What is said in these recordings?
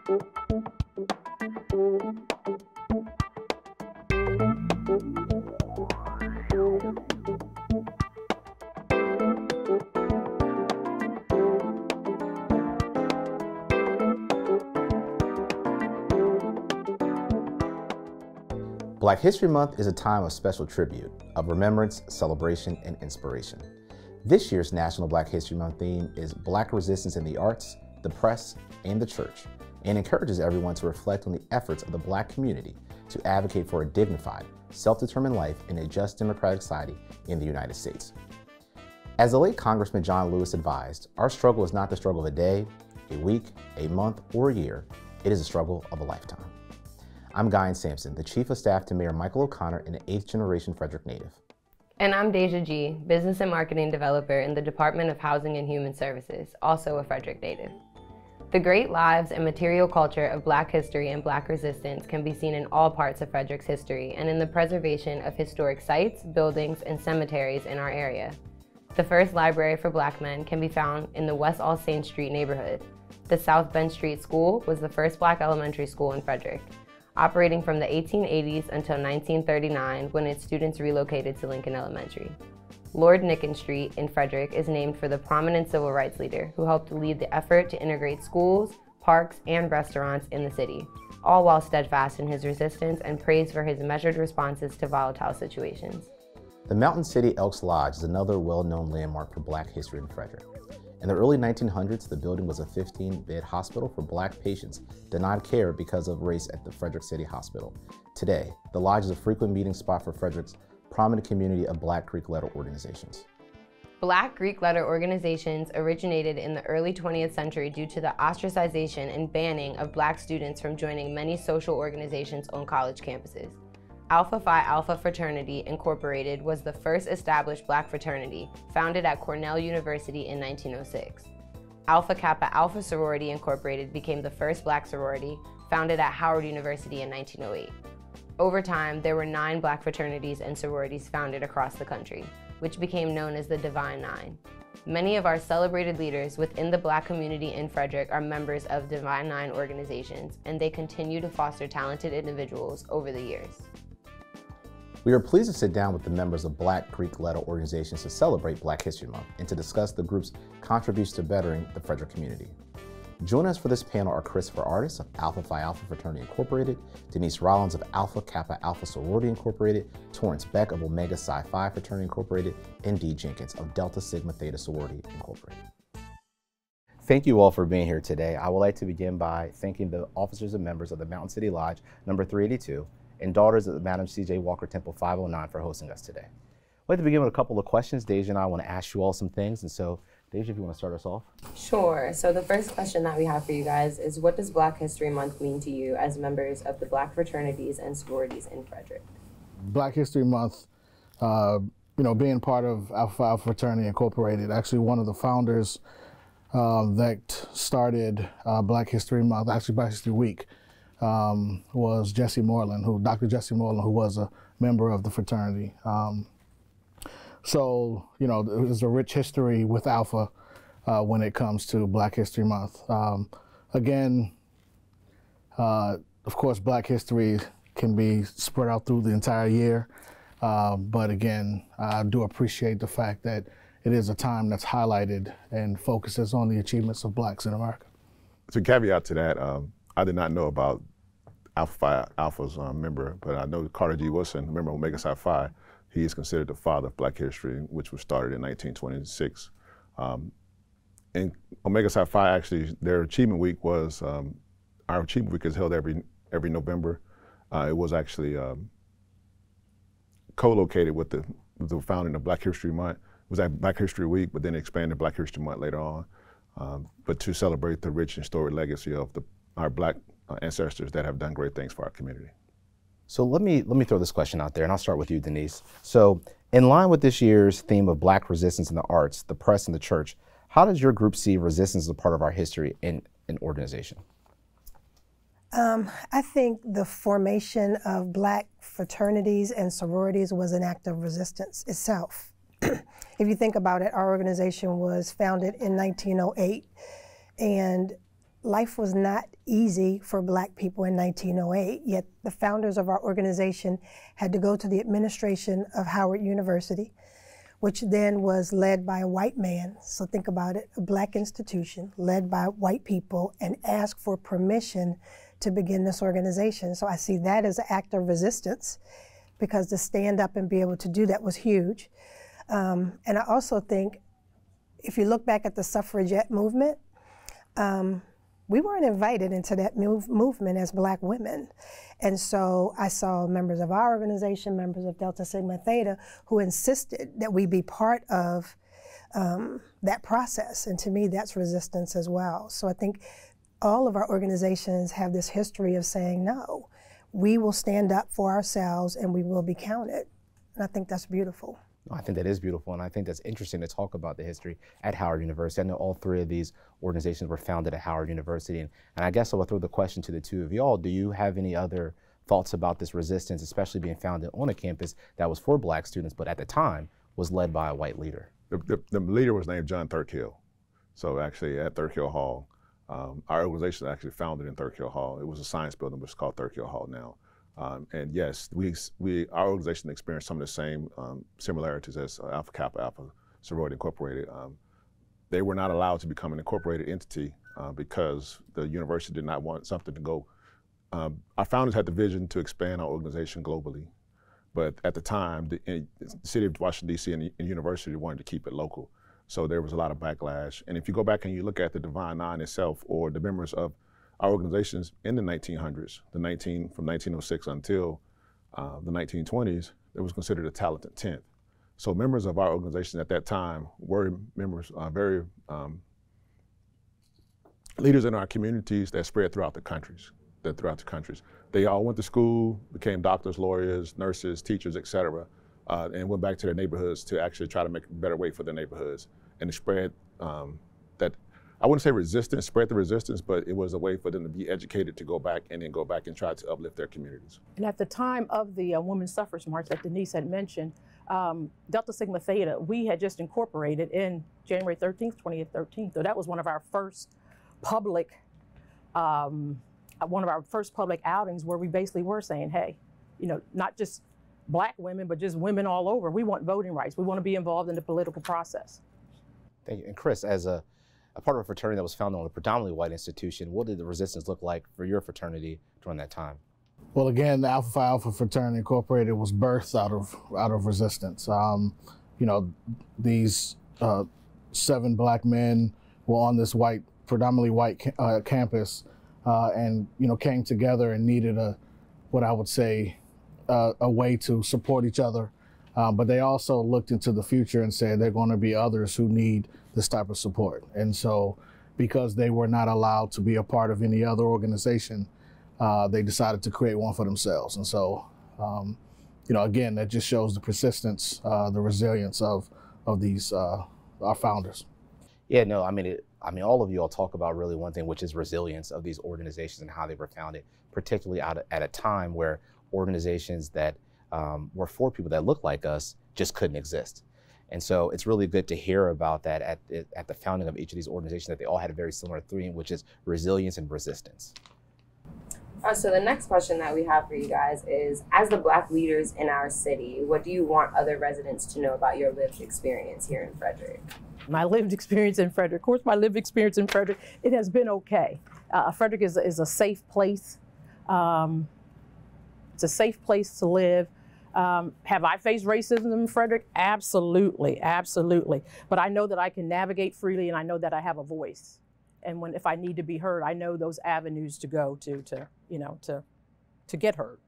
Black History Month is a time of special tribute, of remembrance, celebration, and inspiration. This year's National Black History Month theme is Black resistance in the arts, the press, and the church, and encourages everyone to reflect on the efforts of the Black community to advocate for a dignified, self-determined life in a just democratic society in the United States. As the late Congressman John Lewis advised, our struggle is not the struggle of a day, a week, a month, or a year. It is a struggle of a lifetime. I'm Guy Sampson, the Chief of Staff to Mayor Michael O'Connor and an 8th generation Frederick native. And I'm Deja G, Business and Marketing Developer in the Department of Housing and Human Services, also a Frederick native. The great lives and material culture of Black history and Black resistance can be seen in all parts of Frederick's history and in the preservation of historic sites, buildings, and cemeteries in our area. The first library for Black men can be found in the West All Saints Street neighborhood. The South Bend Street School was the first Black elementary school in Frederick, operating from the 1880s until 1939 when its students relocated to Lincoln Elementary. Lord Nicken Street in Frederick is named for the prominent civil rights leader who helped lead the effort to integrate schools, parks, and restaurants in the city, all while steadfast in his resistance and praised for his measured responses to volatile situations. The Mountain City Elks Lodge is another well-known landmark for Black history in Frederick. In the early 1900s, the building was a 15-bed hospital for Black patients denied care because of race at the Frederick City Hospital. Today, the lodge is a frequent meeting spot for Frederick's prominent community of Black Greek letter organizations. Black Greek letter organizations originated in the early 20th century due to the ostracization and banning of Black students from joining many social organizations on college campuses. Alpha Phi Alpha Fraternity Incorporated was the first established Black fraternity, founded at Cornell University in 1906. Alpha Kappa Alpha Sorority Incorporated became the first Black sorority, founded at Howard University in 1908. Over time, there were 9 Black fraternities and sororities founded across the country, which became known as the Divine Nine. Many of our celebrated leaders within the Black community in Frederick are members of Divine Nine organizations, and they continue to foster talented individuals over the years. We are pleased to sit down with the members of Black Greek letter organizations to celebrate Black History Month and to discuss the group's contributions to bettering the Frederick community. Joining us for this panel are Christopher Artis of Alpha Phi Alpha Fraternity Incorporated, Denise Rollins of Alpha Kappa Alpha Sorority Incorporated, Torrance Beck of Omega Psi Phi Fraternity Incorporated, and Dee Jenkins of Delta Sigma Theta Sorority Incorporated. Thank you all for being here today. I would like to begin by thanking the officers and members of the Mountain City Lodge, number 382, and daughters of Madam C.J. Walker Temple 509 for hosting us today. I'd like to begin with a couple of questions. Deja and I want to ask you all some things, and so Deja, if you want to start us off. Sure. So the first question that we have for you guys is, what does Black History Month mean to you as members of the Black fraternities and sororities in Frederick? Black History Month, being part of Alpha Phi Alpha Fraternity Incorporated, actually one of the founders that started Black History Month, actually Black History Week, was Dr. Jesse Moreland, who was a member of the fraternity. So, there's a rich history with Alpha when it comes to Black History Month. Again, of course, Black history can be spread out through the entire year. But again, I do appreciate the fact that it is a time that's highlighted and focuses on the achievements of Blacks in America. To caveat to that, I did not know about Alpha Phi Alpha's member, but I know Carter G. Wilson, member of Omega Psi Phi. He is considered the father of Black history, which was started in 1926. And Omega Psi Phi, actually, their Achievement Week was, our Achievement Week is held every November. It was actually co-located with the founding of Black History Month. It was at Black History Week, but then expanded Black History Month later on. But to celebrate the rich and storied legacy of our Black ancestors that have done great things for our community. So let me throw this question out there, and I'll start with you, Denise. So in line with this year's theme of Black resistance in the arts, the press, and the church, how does your group see resistance as a part of our history in an organization? I think the formation of Black fraternities and sororities was an act of resistance itself. If you think about it, our organization was founded in 1908, and life was not easy for Black people in 1908, yet the founders of our organization had to go to the administration of Howard University, which then was led by a white man. So think about it, a Black institution led by white people, and ask for permission to begin this organization. So I see that as an act of resistance, because to stand up and be able to do that was huge. And I also think, if you look back at the suffragette movement, we weren't invited into that movement as Black women. And so I saw members of our organization, members of Delta Sigma Theta, who insisted that we be part of that process. And to me, that's resistance as well. So I think all of our organizations have this history of saying, no, we will stand up for ourselves and we will be counted. And I think that's beautiful. I think that is beautiful, and I think that's interesting to talk about the history at Howard University. I know all three of these organizations were founded at Howard University, and I guess I will throw the question to the two of y'all. Do you have any other thoughts about this resistance, especially being founded on a campus that was for Black students, but at the time was led by a white leader? The leader was named John Thurkill. So actually at Thurkill Hall, our organization actually founded in Thurkill Hall. It was a science building, which is called Thurkill Hall now. And yes, our organization experienced some of the same similarities as Alpha Kappa Alpha Sorority Incorporated. They were not allowed to become an incorporated entity because the university did not want something to go. Our founders had the vision to expand our organization globally, but at the time, the city of Washington, D.C. and the university wanted to keep it local. So there was a lot of backlash. And if you go back and you look at the Divine Nine itself, or the members of our organizations in the 1900s, from 1906 until the 1920s, it was considered a talented 10th. So members of our organization at that time were members, leaders in our communities that spread throughout the countries. They all went to school, became doctors, lawyers, nurses, teachers, et cetera, and went back to their neighborhoods to actually try to make a better way for their neighborhoods. And it spread that, I wouldn't say resistance, spread the resistance, but it was a way for them to be educated to go back and try to uplift their communities. And at the time of the Women's Suffrage March that Denise had mentioned, Delta Sigma Theta, we had just incorporated in January 13th, 2013. So that was one of our first public, outings where we basically were saying, hey, you know, not just Black women, but just women all over. We want voting rights. We want to be involved in the political process. Thank you. And Chris, as a part of a fraternity that was founded on a predominantly white institution, what did the resistance look like for your fraternity during that time? Well, again, the Alpha Phi Alpha Fraternity Incorporated was birthed out of resistance. You know, these 7 Black men were on this predominantly white campus, and you know, came together and needed what I would say a way to support each other. But they also looked into the future and said there are going to be others who need this type of support. And so because they were not allowed to be a part of any other organization, they decided to create one for themselves. And so, you know, again, that just shows the persistence, the resilience of these, our founders. Yeah, no, I mean, all of you all talk about really one thing, which is resilience of these organizations and how they were founded, particularly at a time where organizations that were for people that look like us just couldn't exist. And so it's really good to hear about that at the founding of each of these organizations, that they all had a very similar theme, which is resilience and resistance. So the next question that we have for you guys is, as the Black leaders in our city, what do you want other residents to know about your lived experience here in Frederick? My lived experience in Frederick, of course, it has been okay. Frederick is a safe place. It's a safe place to live. Have I faced racism in Frederick? Absolutely, absolutely. But I know that I can navigate freely, and I know that I have a voice. And if I need to be heard, I know those avenues to go to get heard.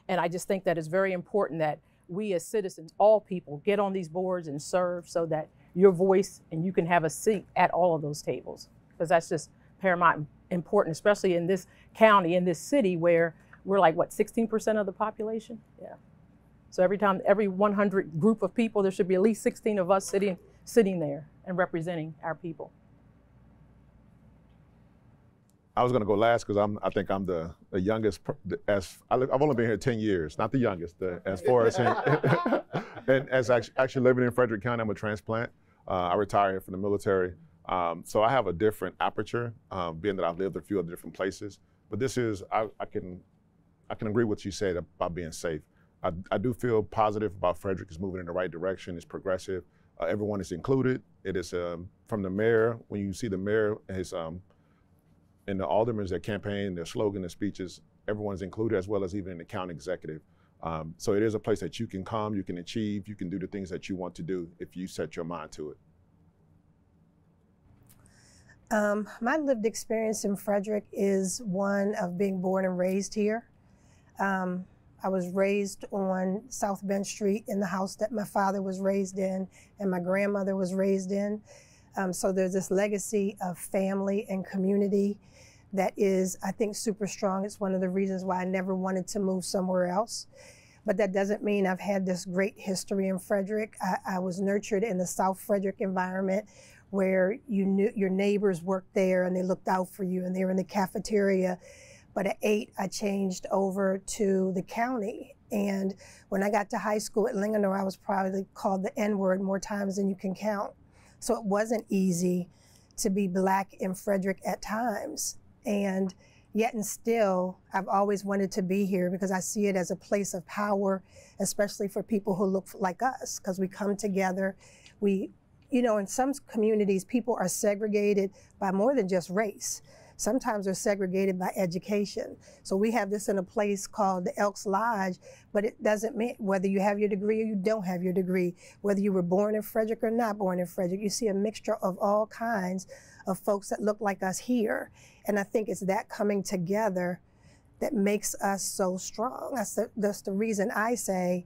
And I just think that it's very important that we as citizens, all people, get on these boards and serve so that your voice and you can have a seat at all of those tables. Because that's just paramount important, especially in this county, in this city where we're like, what, 16% of the population? Yeah. So every 100 group of people, there should be at least 16 of us sitting there and representing our people. I was going to go last because I think I'm the youngest. I've only been here 10 years, not the youngest. As far as and as actually living in Frederick County, I'm a transplant. I retired from the military. So I have a different aperture, being that I've lived a few other different places. But this is, I can agree with what you said about being safe. I do feel positive about Frederick. Is moving in the right direction. It's progressive. Everyone is included. It is from the mayor. When you see the mayor, his and the aldermen, their campaign, their slogan, their speeches, everyone's included, as well as even in the county executive. So it is a place that you can come, you can achieve, you can do the things that you want to do if you set your mind to it. My lived experience in Frederick is one of being born and raised here. I was raised on South Bench Street in the house that my father was raised in and my grandmother was raised in. So there's this legacy of family and community that is, I think, super strong. It's one of the reasons why I never wanted to move somewhere else. But that doesn't mean I've had this great history in Frederick. I was nurtured in the South Frederick environment where you knew your neighbors worked there and they looked out for you and they were in the cafeteria. But at 8, I changed over to the county. And when I got to high school at Linganore, I was probably called the N-word more times than you can count. So it wasn't easy to be Black in Frederick at times. And yet and still, I've always wanted to be here because I see it as a place of power, especially for people who look like us, because we come together. You know, in some communities, people are segregated by more than just race. Sometimes they're segregated by education. So we have this in a place called the Elks Lodge, but it doesn't mean whether you have your degree or you don't have your degree, whether you were born in Frederick or not born in Frederick. You see a mixture of all kinds of folks that look like us here. And I think it's that coming together that makes us so strong. That's the reason I say,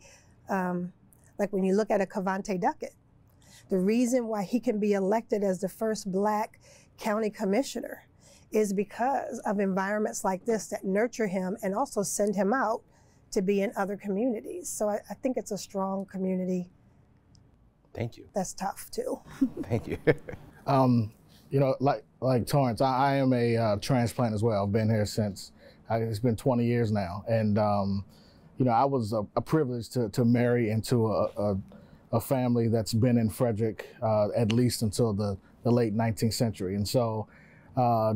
like when you look at a Cavante Duckett, the reason why he can be elected as the first Black county commissioner is because of environments like this that nurture him and also send him out to be in other communities. So I think it's a strong community. Thank you. That's tough too. Thank you. You know, like Torrance, I am a transplant as well. I've been here since, it's been 20 years now. And, you know, I was a privilege to marry into a family that's been in Frederick at least until the late 19th century. And so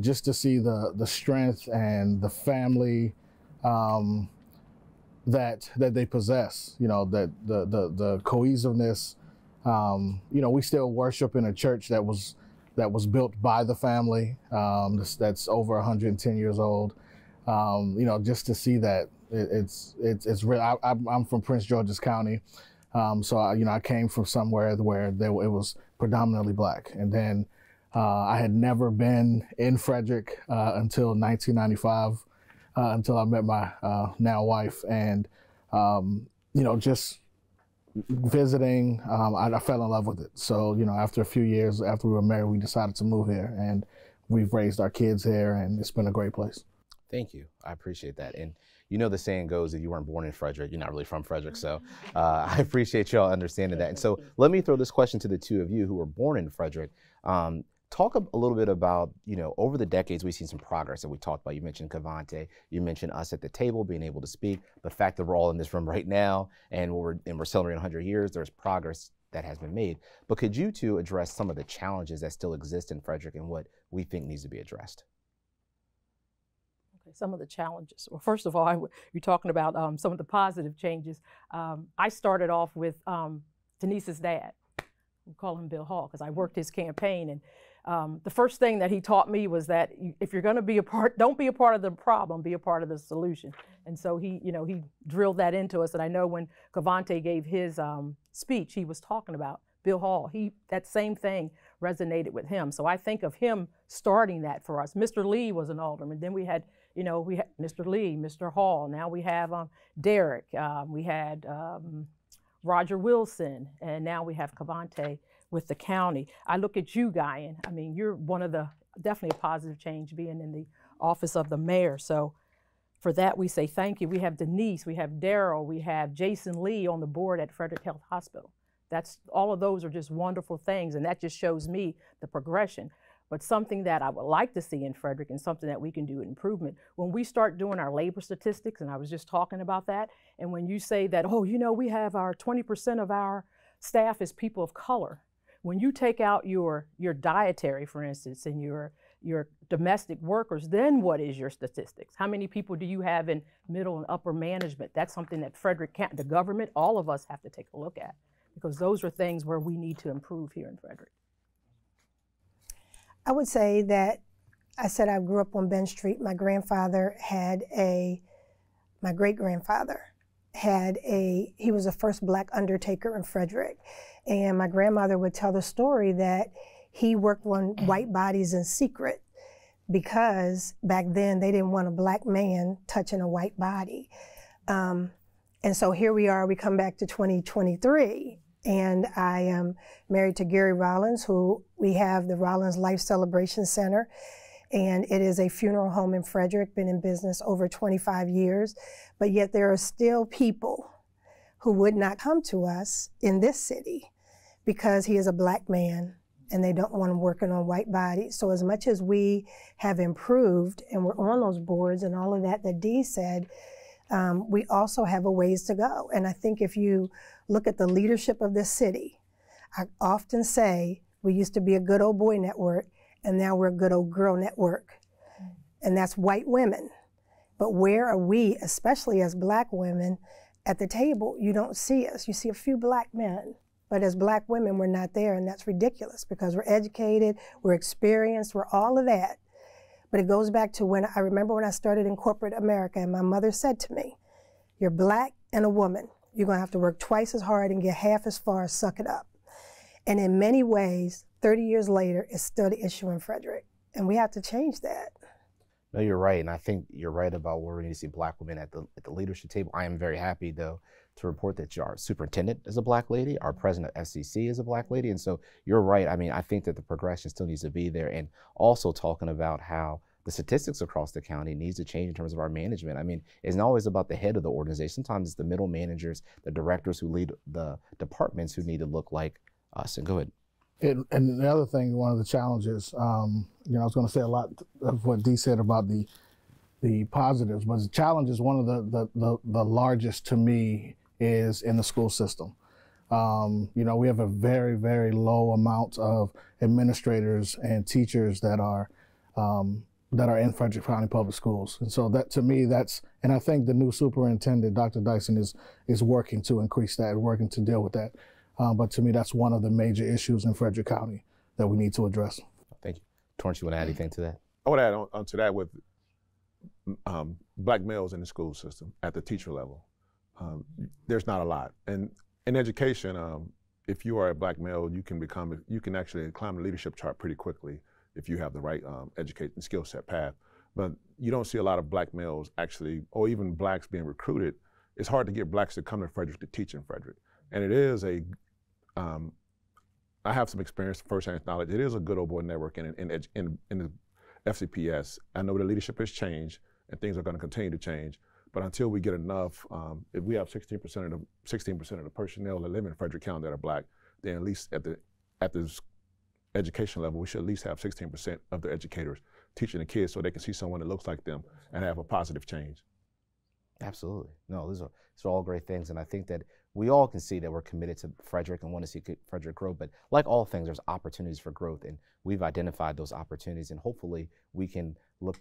just to see the strength and the family that they possess, you know, that the cohesiveness, you know, we still worship in a church that was built by the family, that's over 110 years old. You know, just to see that, it's real. I'm from Prince George's County, so you know, I came from somewhere where it was predominantly Black, and then I had never been in Frederick until 1995, until I met my now wife, and you know, just visiting, I fell in love with it. So, you know, after a few years after we were married, we decided to move here, and we've raised our kids here, and it's been a great place. Thank you. I appreciate that. And you know, the saying goes, if you weren't born in Frederick, you're not really from Frederick. So I appreciate y'all understanding that. And so let me throw this question to the two of you who were born in Frederick. Talk a little bit about, you know, over the decades, we've seen some progress that we talked about. You mentioned Cavante, you mentioned us at the table being able to speak, the fact that we're all in this room right now and we're celebrating 100 years, there's progress that has been made. But could you two address some of the challenges that still exist in Frederick and what we think needs to be addressed? Okay, some of the challenges. Well, first of all, you're talking about some of the positive changes. I started off with Denise's dad. We call him Bill Hall because I worked his campaign, and the first thing that he taught me was that if you're going to be a part, don't be a part of the problem, be a part of the solution. And so he drilled that into us. And I know when Cavante gave his speech, he was talking about Bill Hall. That same thing resonated with him. So I think of him starting that for us. Mr. Lee was an alderman. Then we had Mr. Lee, Mr. Hall. Now we have Derek. We had Roger Wilson, and now we have Cavante with the county. I look at you, Guyan. I mean, you're one of definitely a positive change being in the office of the mayor. So for that, we say thank you. We have Denise, we have Daryl, we have Jason Lee on the board at Frederick Health Hospital. All of those are just wonderful things, and that just shows me the progression. But something that I would like to see in Frederick and something that we can do improvement, when we start doing our labor statistics, and I was just talking about that, and when you say that, oh, you know, we have our 20% of our staff is people of color, When you take out your dietary, for instance, and your domestic workers, then what is your statistics? How many people do you have in middle and upper management? That's something that Frederick County, the government, all of us have to take a look at, because those are things where we need to improve here in Frederick. I would say that I said I grew up on Bench Street. My great-grandfather he was the first black undertaker in Frederick. And my grandmother would tell the story that he worked on white bodies in secret because back then they didn't want a black man touching a white body. And so here we are, we come back to 2023. And I am married to Gary Rollins, who we have the Rollins Life Celebration Center. And it is a funeral home in Frederick, been in business over 25 years. But yet there are still people who would not come to us in this city because he is a black man and they don't want him working on white bodies. So as much as we have improved and we're on those boards and all of that Dee said, we also have a ways to go. And I think if you look at the leadership of this city, I often say we used to be a good old boy network and now we're a good old girl network. And that's white women. But where are we, especially as black women, at the table? You don't see us. You see a few black men. But as black women, we're not there, and that's ridiculous because we're educated, we're experienced, we're all of that. But it goes back to when I remember when I started in corporate America, and my mother said to me, you're black and a woman. You're going to have to work twice as hard and get half as far, suck it up. And in many ways, 30 years later, it's still the issue in Frederick. And we have to change that. No, you're right. And I think you're right about where we need to see black women at the leadership table. I am very happy, though, to report that our superintendent is a black lady, our president of FCC is a black lady. And so you're right. I mean, I think that the progression still needs to be there. And also talking about how the statistics across the county needs to change in terms of our management. I mean, it's not always about the head of the organization. Sometimes it's the middle managers, the directors who lead the departments who need to look like us. And go ahead. And the other thing, one of the challenges, I was going to say a lot of what Dee said about the positives, but the challenge is one of the largest to me is in the school system. We have a very, very low amount of administrators and teachers that are in Frederick County Public Schools. And so that, to me, and I think the new superintendent, Dr. Dyson, is working to increase that, working to deal with that. But to me, that's one of the major issues in Frederick County that we need to address. Thank you. Torrance, you want to add anything to that? I would add on to that with black males in the school system at the teacher level. There's not a lot. And in education, if you are a black male, you can actually climb the leadership chart pretty quickly if you have the right education skill set path. But you don't see a lot of black males actually, or even blacks being recruited. It's hard to get blacks to come to Frederick to teach in Frederick. And it is I have some experience, firsthand knowledge. It is a good old boy network in the FCPS. I know the leadership has changed and things are going to continue to change. But until we get enough, if we have 16% of the personnel that live in Frederick County that are black, then at least at the education level, we should at least have 16% of the educators teaching the kids so they can see someone that looks like them and have a positive change. Absolutely. No, these are all great things. And I think that we all can see that we're committed to Frederick and want to see Frederick grow. But like all things, there's opportunities for growth. And we've identified those opportunities. And hopefully we can look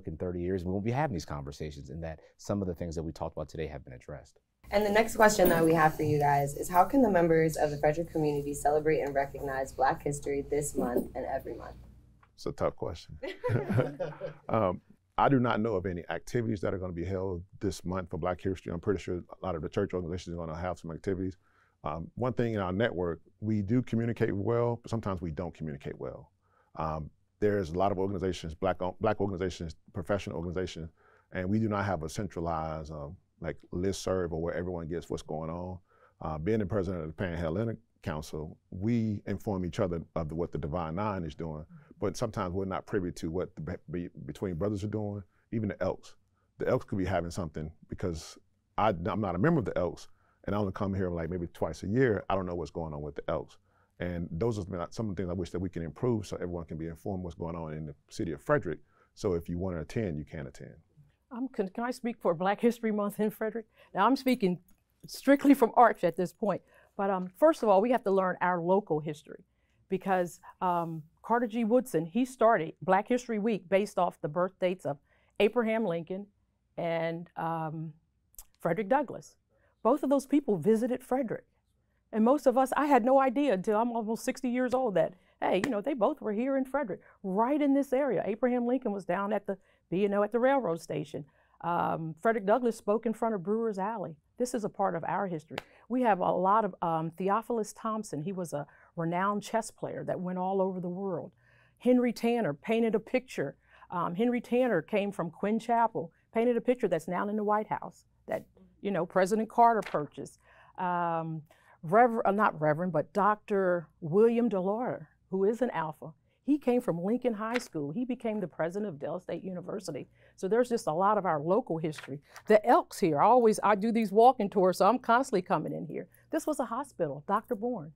in 30 years, we won't be having these conversations, and that some of the things that we talked about today have been addressed. And the next question that we have for you guys is, how can the members of the Frederick community celebrate and recognize Black History this month and every month? It's a tough question. I do not know of any activities that are going to be held this month for Black History. I'm pretty sure a lot of the church organizations are going to have some activities. One thing in our network, we do communicate well, but sometimes we don't communicate well. There's a lot of organizations, black organizations, professional organizations, and we do not have a centralized like listserv or where everyone gets what's going on. Being the president of the Panhandle Council, we inform each other of what the Divine Nine is doing, but sometimes we're not privy to what the between brothers are doing, even the Elks. The Elks could be having something because I'm not a member of the Elks, and I only come here like maybe twice a year. I don't know what's going on with the Elks. And those are some of the things I wish that we can improve so everyone can be informed what's going on in the city of Frederick. So if you want to attend, you can attend. Can I speak for Black History Month in Frederick? Now I'm speaking strictly from Arch at this point. But first of all, we have to learn our local history, because Carter G. Woodson, he started Black History Week based off the birth dates of Abraham Lincoln and Frederick Douglass. Both of those people visited Frederick. And most of us, I had no idea until I'm almost 60 years old that, hey, you know, they both were here in Frederick, right in this area. Abraham Lincoln was down at the B&O at the railroad station. Frederick Douglass spoke in front of Brewer's Alley. This is a part of our history. We have a lot of Theophilus Thompson. He was a renowned chess player that went all over the world. Henry Tanner painted a picture. Henry Tanner came from Quinn Chapel, painted a picture that's now in the White House that, you know, President Carter purchased. Not Reverend, but Dr. William DeLauder, who is an Alpha. He came from Lincoln High School. He became the president of Dell State University. So there's just a lot of our local history. The Elks here, I do these walking tours, so I'm constantly coming in here. This was a hospital, Dr. Bourne.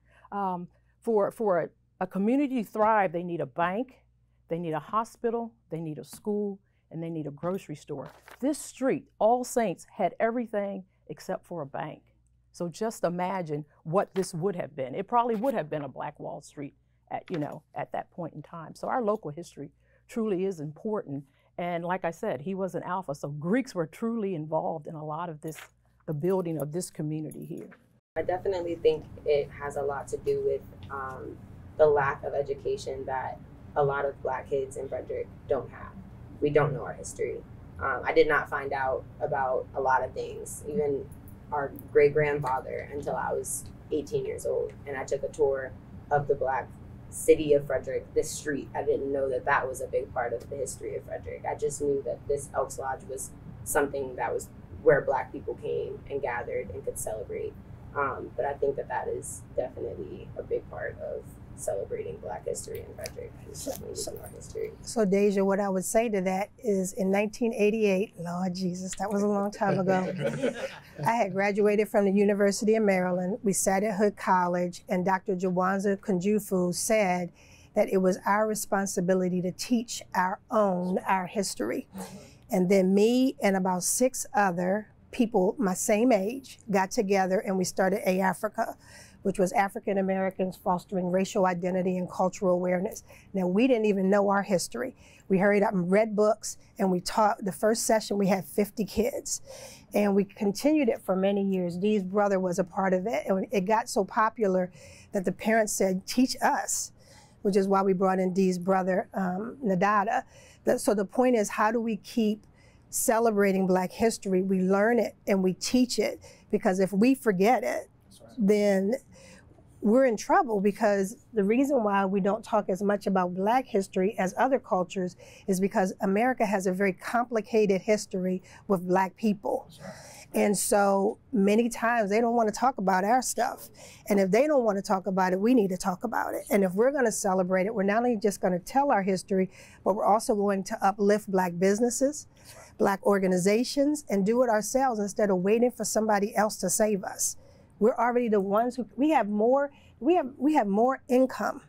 For a community to thrive, they need a bank, they need a hospital, they need a school, and they need a grocery store. This street, All Saints, had everything except for a bank. So just imagine what this would have been. It probably would have been a Black Wall Street at that point in time. So our local history truly is important. And like I said, he was an Alpha, so Greeks were truly involved in a lot of this, the building of this community here. I definitely think it has a lot to do with the lack of education that a lot of Black kids in Frederick don't have. We don't know our history. I did not find out about a lot of things, even our great-grandfather, until I was 18 years old. And I took a tour of the Black city of Frederick, this street. I didn't know that that was a big part of the history of Frederick. I just knew that this Elks Lodge was something that was where Black people came and gathered and could celebrate. But I think that that is definitely a big part of celebrating Black history in Frederick. It's definitely our history. So Deja, what I would say to that is in 1988, Lord Jesus, that was a long time ago, I had graduated from the University of Maryland. We sat at Hood College, and Dr. Jawanza Kunjufu said that it was our responsibility to teach our history. And then me and about 6 other people my same age got together and we started A-Africa, which was African Americans fostering racial identity and cultural awareness. Now, we didn't even know our history. We hurried up and read books, and we taught. The first session, we had 50 kids. And we continued it for many years. Dee's brother was a part of it, and it got so popular that the parents said, teach us, which is why we brought in Dee's brother, Nadada. So the point is, how do we keep celebrating Black history? We learn it and we teach it, because if we forget it, then we're in trouble, because the reason why we don't talk as much about Black history as other cultures is because America has a very complicated history with Black people. And so many times they don't want to talk about our stuff. And if they don't want to talk about it, we need to talk about it. And if we're going to celebrate it, we're not only just going to tell our history, but we're also going to uplift Black businesses, Black organizations, and do it ourselves instead of waiting for somebody else to save us. We're already the ones who, we have more income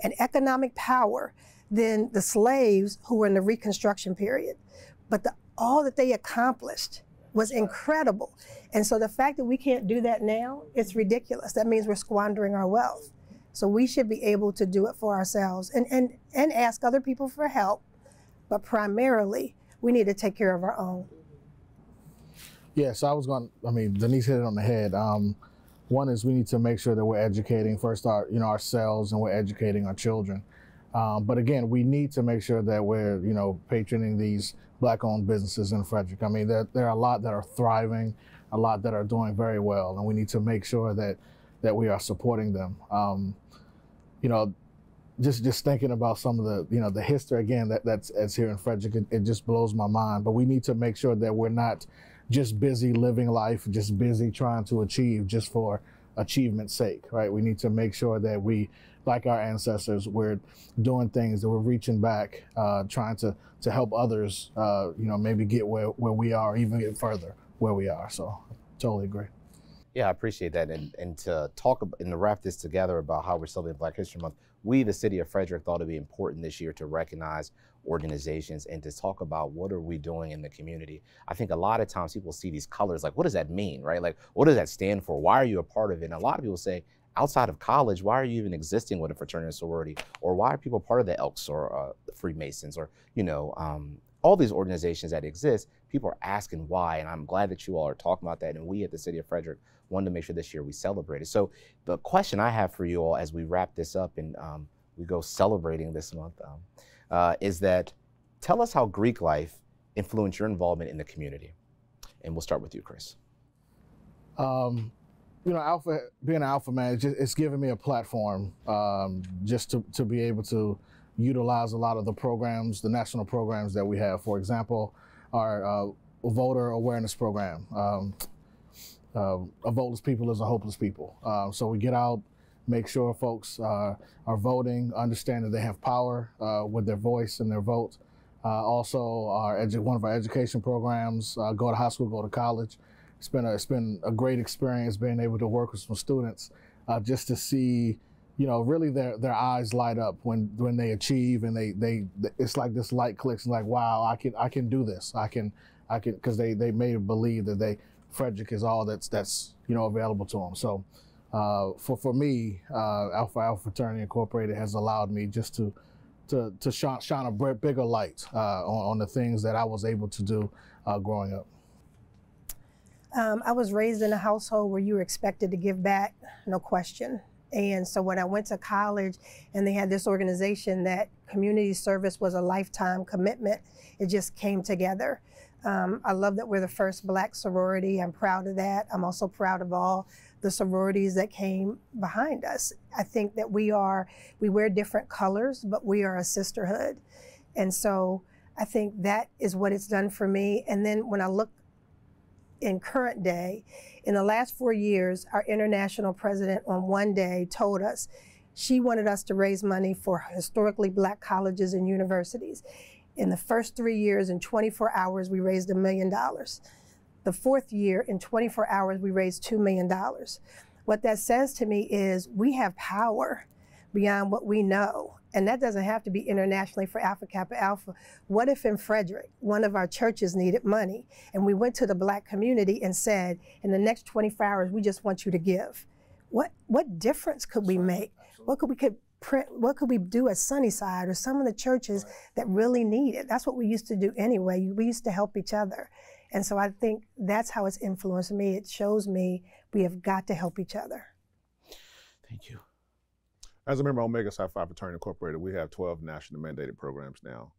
and economic power than the slaves who were in the Reconstruction period. But all that they accomplished was incredible. And so the fact that we can't do that now, it's ridiculous. That means we're squandering our wealth. So we should be able to do it for ourselves and ask other people for help. But primarily, we need to take care of our own. Yes, Denise hit it on the head. One is we need to make sure that we're educating first ourselves, and we're educating our children. But again, we need to make sure that we're, patroning these Black-owned businesses in Frederick. I mean, there are a lot that are thriving, a lot that are doing very well, and we need to make sure that we are supporting them. Just thinking about some of the history again that's here in Frederick, it just blows my mind. But we need to make sure that we're not just busy living life, just busy trying to achieve just for achievement's sake, right? We need to make sure that we, like our ancestors, we're doing things that we're reaching back, trying to help others, maybe get where we are, even get further where we are. So I totally agree. Yeah, I appreciate that. And to talk and to wrap this together about how we're celebrating Black History Month, we, the city of Frederick, thought it'd be important this year to recognize organizations and to talk about what are we doing in the community. I think a lot of times people see these colors, like, what does that mean, right? Like, what does that stand for? Why are you a part of it? And a lot of people say, outside of college, why are you even existing with a fraternity or sorority? Or why are people part of the Elks or the Freemasons or, all these organizations that exist? People are asking why, and I'm glad that you all are talking about that. And we at the City of Frederick wanted to make sure this year we celebrated. So the question I have for you all as we wrap this up and we go celebrating this month is that tell us how Greek life influenced your involvement in the community. And we'll start with you, Chris. Being an alpha man, it's given me a platform just to be able to utilize a lot of the programs, the national programs that we have. For example, our voter awareness program. A voteless people is a hopeless people. So we get out, make sure folks are voting, understand that they have power with their voice and their vote. Also, one of our education programs, go to high school, go to college. It's been a great experience being able to work with some students just to see, really their eyes light up when they achieve, and they it's like this light clicks and like, wow, I can do this. I can because they made it believe that Frederick is all that's available to them. So for me, Alpha Fraternity Incorporated has allowed me just to shine a bigger light on the things that I was able to do growing up. I was raised in a household where you were expected to give back, no question. And so when I went to college and they had this organization that community service was a lifetime commitment, it just came together. I love that we're the first Black sorority. I'm proud of that. I'm also proud of all the sororities that came behind us. I think that we wear different colors, but we are a sisterhood. And so I think that is what it's done for me. And then when I look in current day, in the last 4 years, our international president on one day told us she wanted us to raise money for historically Black colleges and universities. In the first 3 years, in 24 hours, we raised $1 million. The fourth year, in 24 hours, we raised $2 million. What that says to me is we have power beyond what we know. And that doesn't have to be internationally for Alpha Kappa Alpha. What if in Frederick, one of our churches needed money, and we went to the Black community and said, in the next 24 hours, we just want you to give? What difference could we make? What could we do at Sunnyside or some of the churches that really need it? That's what we used to do anyway. We used to help each other. And so I think that's how it's influenced me. It shows me we have got to help each other. Thank you. As a member of Omega Psi Phi Fraternity Incorporated, we have 12 national mandated programs now.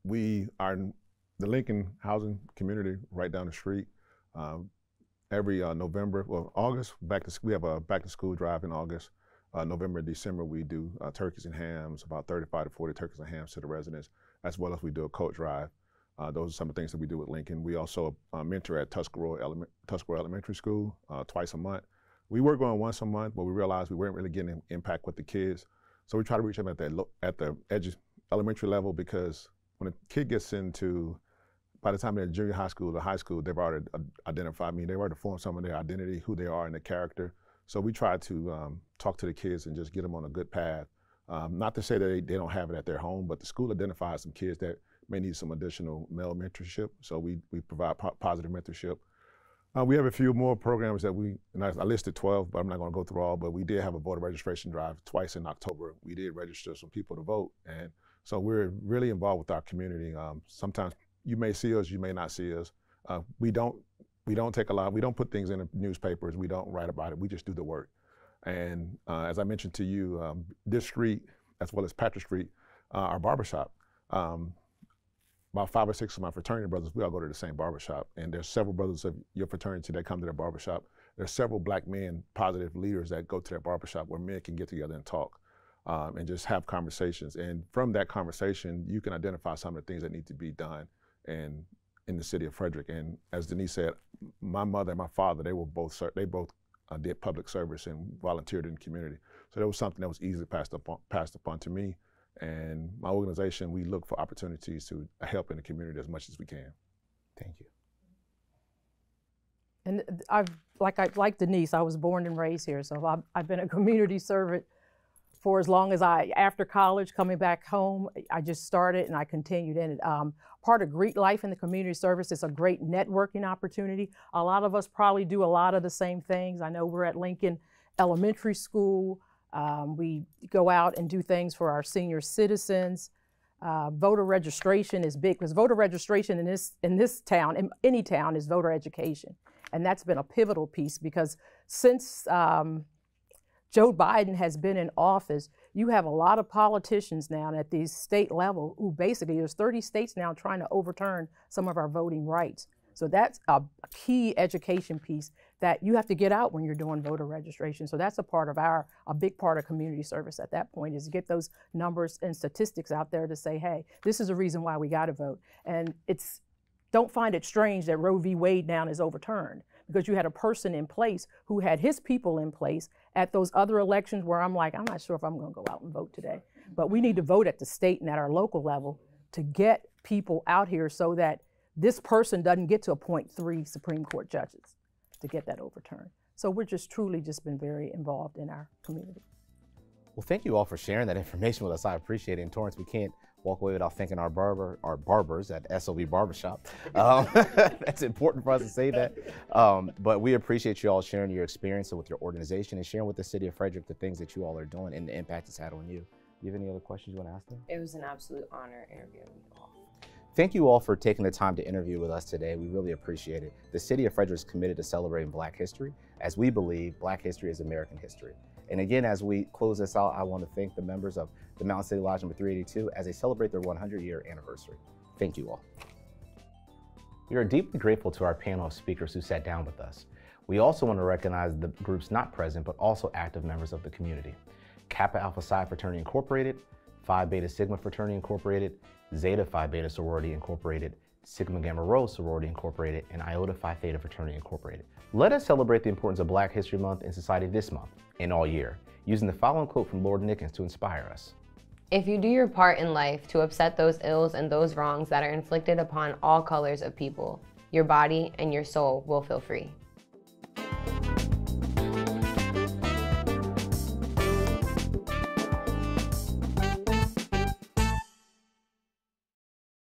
We are in the Lincoln housing community right down the street. Every November, August, we have a back to school drive in August. November and December, we do turkeys and hams, about 35 to 40 turkeys and hams to the residents, as well as we do a coat drive. Those are some of the things that we do with Lincoln. We also mentor at Tuscarora Elementary School twice a month. We were going once a month, but we realized we weren't really getting an impact with the kids. So we try to reach them at the elementary level, because when a kid gets into, by the time they're in junior high school or high school, they've already identified me. They've already formed some of their identity, who they are and their character. So we try to talk to the kids and just get them on a good path. Not to say that they don't have it at their home, but the school identifies some kids that may need some additional male mentorship. So we provide positive mentorship. We have a few more programs that I listed 12, but I'm not going to go through all, but we did have a voter registration drive twice in October. We did register some people to vote. And so we're really involved with our community. Sometimes you may see us, you may not see us. We don't take a lot, we don't put things in the newspapers, we don't write about it, we just do the work. And as I mentioned to you, this street, as well as Patrick Street, our barbershop, about 5 or 6 of my fraternity brothers, we all go to the same barbershop. And there's several brothers of your fraternity that come to their barbershop. There's several Black men, positive leaders that go to their barbershop where men can get together and talk and just have conversations. And from that conversation, you can identify some of the things that need to be done in the city of Frederick. And as Denise said, my mother and my father, they both did public service and volunteered in the community. So that was something that was easily passed upon to me. And my organization, we look for opportunities to help in the community as much as we can. Thank you. And like Denise, I was born and raised here, so I've been a community servant for as long as after college, coming back home, I just started and I continued in it. Part of Greek life in the community service is a great networking opportunity. A lot of us probably do a lot of the same things. I know we're at Lincoln Elementary School. We go out and do things for our senior citizens. Voter registration is big because voter registration in this town, in any town, is voter education. And that's been a pivotal piece because since Joe Biden has been in office, you have a lot of politicians now at the state level who basically, there's 30 states now trying to overturn some of our voting rights. So that's a key education piece that you have to get out when you're doing voter registration. So that's a part of a big part of community service at that point, is to get those numbers and statistics out there to say, hey, this is a reason why we got to vote. And don't find it strange that Roe v. Wade now is overturned, because you had a person in place who had his people in place at those other elections where I'm like, I'm not sure if I'm going to go out and vote today. But we need to vote at the state and at our local level to get people out here so that this person doesn't get to appoint 3 Supreme Court judges to get that overturned. So we're just truly been very involved in our community. Well, thank you all for sharing that information with us. I appreciate it. In Torrance, we can't walk away without thanking our barbers at SOB Barbershop. That's important for us to say that. But we appreciate you all sharing your experience with your organization and sharing with the city of Frederick the things that you all are doing and the impact it's had on you. Do you have any other questions you want to ask them? It was an absolute honor interviewing you all. Thank you all for taking the time to interview with us today. We really appreciate it. The city of Frederick is committed to celebrating Black history, as we believe Black history is American history. And again, as we close this out, I want to thank the members of the Mountain City Lodge number 382 as they celebrate their 100-year anniversary. Thank you all. We are deeply grateful to our panel of speakers who sat down with us. We also want to recognize the groups not present, but also active members of the community. Kappa Alpha Psi Fraternity Incorporated, Phi Beta Sigma Fraternity Incorporated, Zeta Phi Beta Sorority Incorporated, Sigma Gamma Rho Sorority Incorporated, and Iota Phi Theta Fraternity Incorporated. Let us celebrate the importance of Black History Month in society this month and all year, using the following quote from Lord Nickens to inspire us. If you do your part in life to upset those ills and those wrongs that are inflicted upon all colors of people, your body and your soul will feel free.